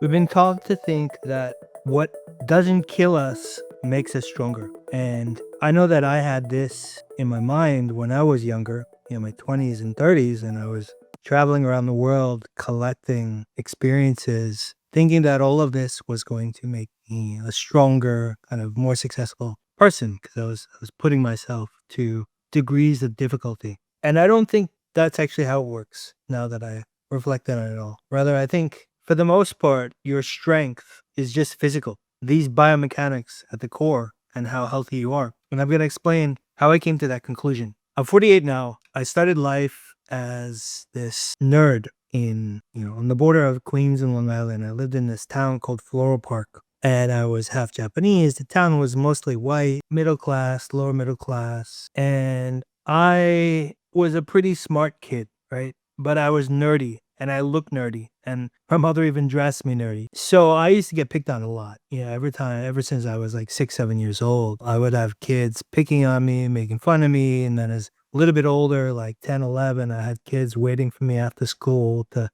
We've been taught to think that what doesn't kill us makes us stronger. And I know that I had this in my mind when I was younger, my 20s and 30s, and I was traveling around the world collecting experiences, thinking that all of this was going to make me a stronger, kind of more successful person because I was putting myself to degrees of difficulty. And I don't think that's actually how it works now that I reflect on it all. Rather, I think for the most part, your strength is just physical. These biomechanics at the core and how healthy you are. And I'm going to explain how I came to that conclusion. I'm 48 now. I started life as this nerd on the border of Queens and Long Island. I lived in this town called Floral Park. And I was half Japanese. The town was mostly white, middle class, lower middle class. And I was a pretty smart kid, right? But I was nerdy and I looked nerdy. And my mother even dressed me nerdy. So I used to get picked on a lot. Every time, ever since I was like 6, 7 years old, I would have kids picking on me, making fun of me. And then as a little bit older, like 10, 11, I had kids waiting for me after school to,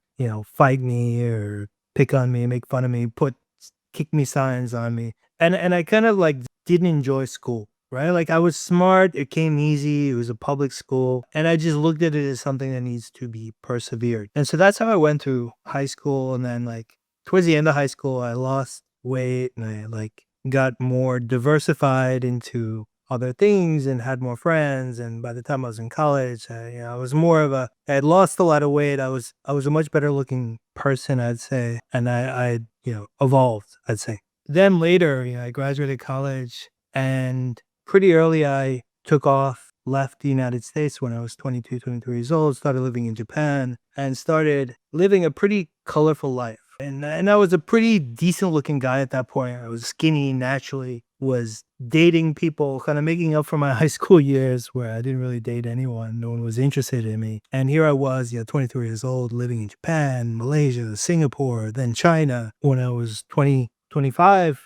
fight me or pick on me, make fun of me, put kick me signs on me. And I kind of like didn't enjoy school, right? Like I was smart, it came easy, it was a public school, and I just looked at it as something that needs to be persevered. And so that's how I went through high school. And then like towards the end of high school, I lost weight and I like got more diversified into other things and had more friends. And by the time I was in college, I was I had lost a lot of weight. I was a much better looking person, I'd say. And I evolved, I'd say. Then later, I graduated college and pretty early I took off, left the United States when I was 22, 23 years old, started living in Japan and started living a pretty colorful life. And I was a pretty decent looking guy at that point. I was skinny naturally, was dating people, kind of making up for my high school years where I didn't really date anyone. No one was interested in me. And here I was, 23 years old, living in Japan, Malaysia, Singapore, then China. When I was 25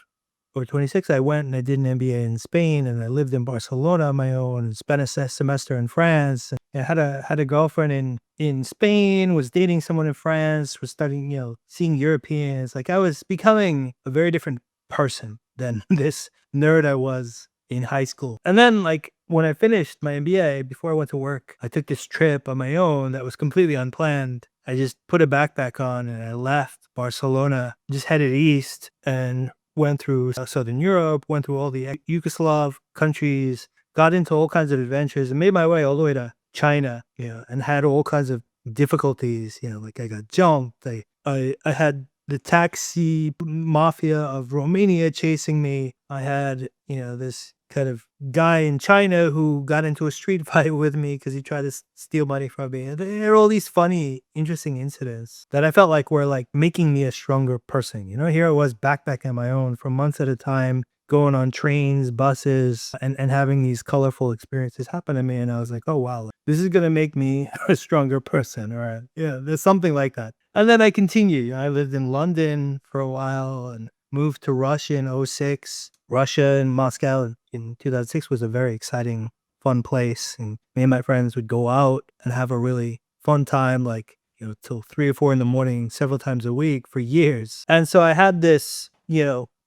or 26, I went and I did an MBA in Spain and I lived in Barcelona on my own and spent a semester in France. And I had a girlfriend in Spain, was dating someone in France, was studying, seeing Europeans. Like I was becoming a very different person than this nerd I was in high school. And then like when I finished my MBA, before I went to work, I took this trip on my own that was completely unplanned. I just put a backpack on and I left Barcelona, just headed east and went through Southern Europe, went through all the Yugoslav countries, got into all kinds of adventures and made my way all the way to China, and had all kinds of difficulties, like I got jumped. I had the taxi mafia of Romania chasing me. I had, this kind of guy in China who got into a street fight with me because he tried to steal money from me. And there are all these funny, interesting incidents that I felt like were like making me a stronger person. Here I was backpacking on my own for months at a time, going on trains, buses, and having these colorful experiences happen to me. And I was like, oh, wow, this is going to make me a stronger person. Or there's something like that. And then I continued. I lived in London for a while and moved to Russia in '06. Russia and Moscow in 2006 was a very exciting, fun place. And me and my friends would go out and have a really fun time, like, till 3 or 4 in the morning, several times a week for years. And so I had this,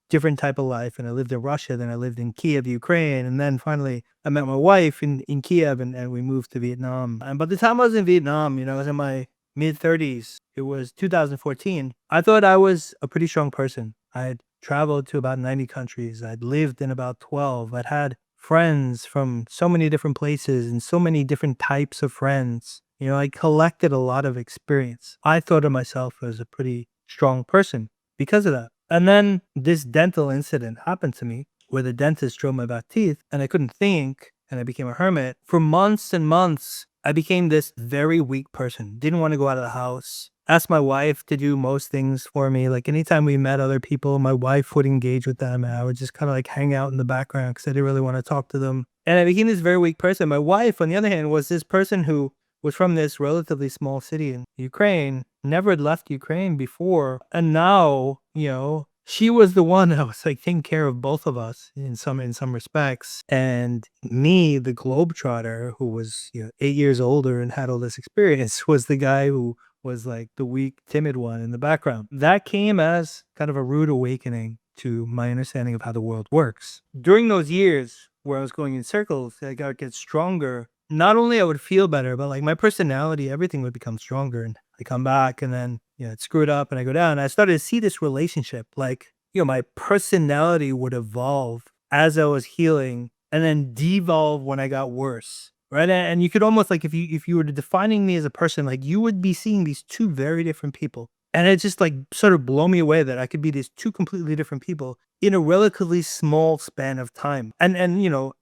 different type of life. And I lived in Russia, then I lived in Kiev, Ukraine. And then finally I met my wife in Kiev and we moved to Vietnam. And by the time I was in Vietnam, I was in my mid 30s. It was 2014. I thought I was a pretty strong person. I had traveled to about 90 countries. I'd lived in about 12. I'd had friends from so many different places and so many different types of friends. I collected a lot of experience. I thought of myself as a pretty strong person because of that. And then this dental incident happened to me where the dentist drilled my back teeth and I couldn't think and I became a hermit. For months and months, I became this very weak person. Didn't want to go out of the house. Asked my wife to do most things for me. Like anytime we met other people, my wife would engage with them and I would just kind of like hang out in the background because I didn't really want to talk to them. And I became this very weak person. My wife, on the other hand, was this person who was from this relatively small city in Ukraine, never had left Ukraine before. And now, she was the one that was like taking care of both of us in some respects. And me, the globetrotter, who was 8 years older and had all this experience, was the guy who was like the weak, timid one in the background. That came as kind of a rude awakening to my understanding of how the world works. During those years where I was going in circles, like I would get stronger. Not only I would feel better, but like my personality, everything would become stronger. And I come back and then, it screwed up and I go down. I started to see this relationship, like, my personality would evolve as I was healing and then devolve when I got worse. Right. And you could almost like if you were defining me as a person, like you would be seeing these two very different people. And it just like sort of blow me away that I could be these two completely different people in a relatively small span of time. And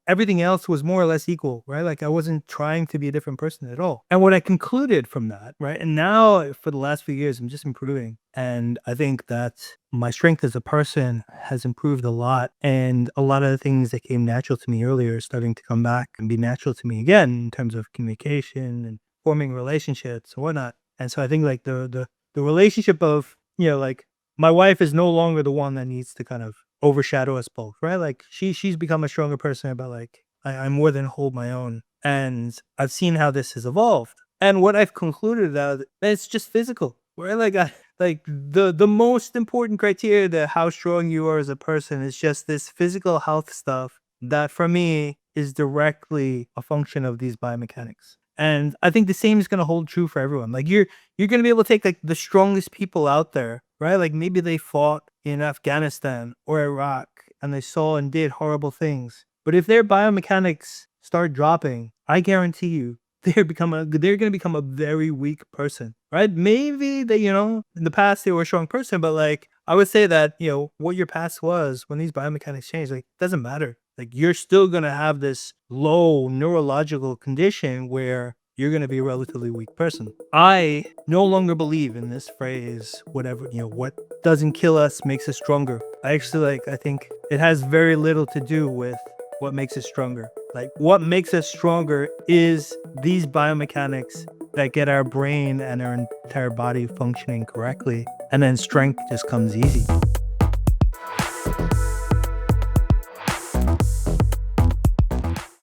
everything else was more or less equal, right? Like I wasn't trying to be a different person at all. And what I concluded from that, right? And now for the last few years, I'm just improving. And I think that my strength as a person has improved a lot. And a lot of the things that came natural to me earlier are starting to come back and be natural to me again in terms of communication and forming relationships and whatnot. And so I think like the relationship of, like my wife is no longer the one that needs to kind of overshadow us both, right? Like she's become a stronger person, but like I more than hold my own. And I've seen how this has evolved. And what I've concluded that it's just physical. Right? Like like the most important criteria to how strong you are as a person is just this physical health stuff that for me is directly a function of these biomechanics. And I think the same is going to hold true for everyone. Like you're going to be able to take like the strongest people out there, right? Like maybe they fought in Afghanistan or Iraq and they saw and did horrible things. But if their biomechanics start dropping, I guarantee you they're going to become a very weak person, right? Maybe they, in the past they were a strong person, but like I would say that, what your past was when these biomechanics change, like it doesn't matter. Like you're still going to have this low neurological condition where you're going to be a relatively weak person. I no longer believe in this phrase, whatever, what doesn't kill us makes us stronger. I think it has very little to do with what makes us stronger. Like what makes us stronger is these biomechanics that get our brain and our entire body functioning correctly. And then strength just comes easy.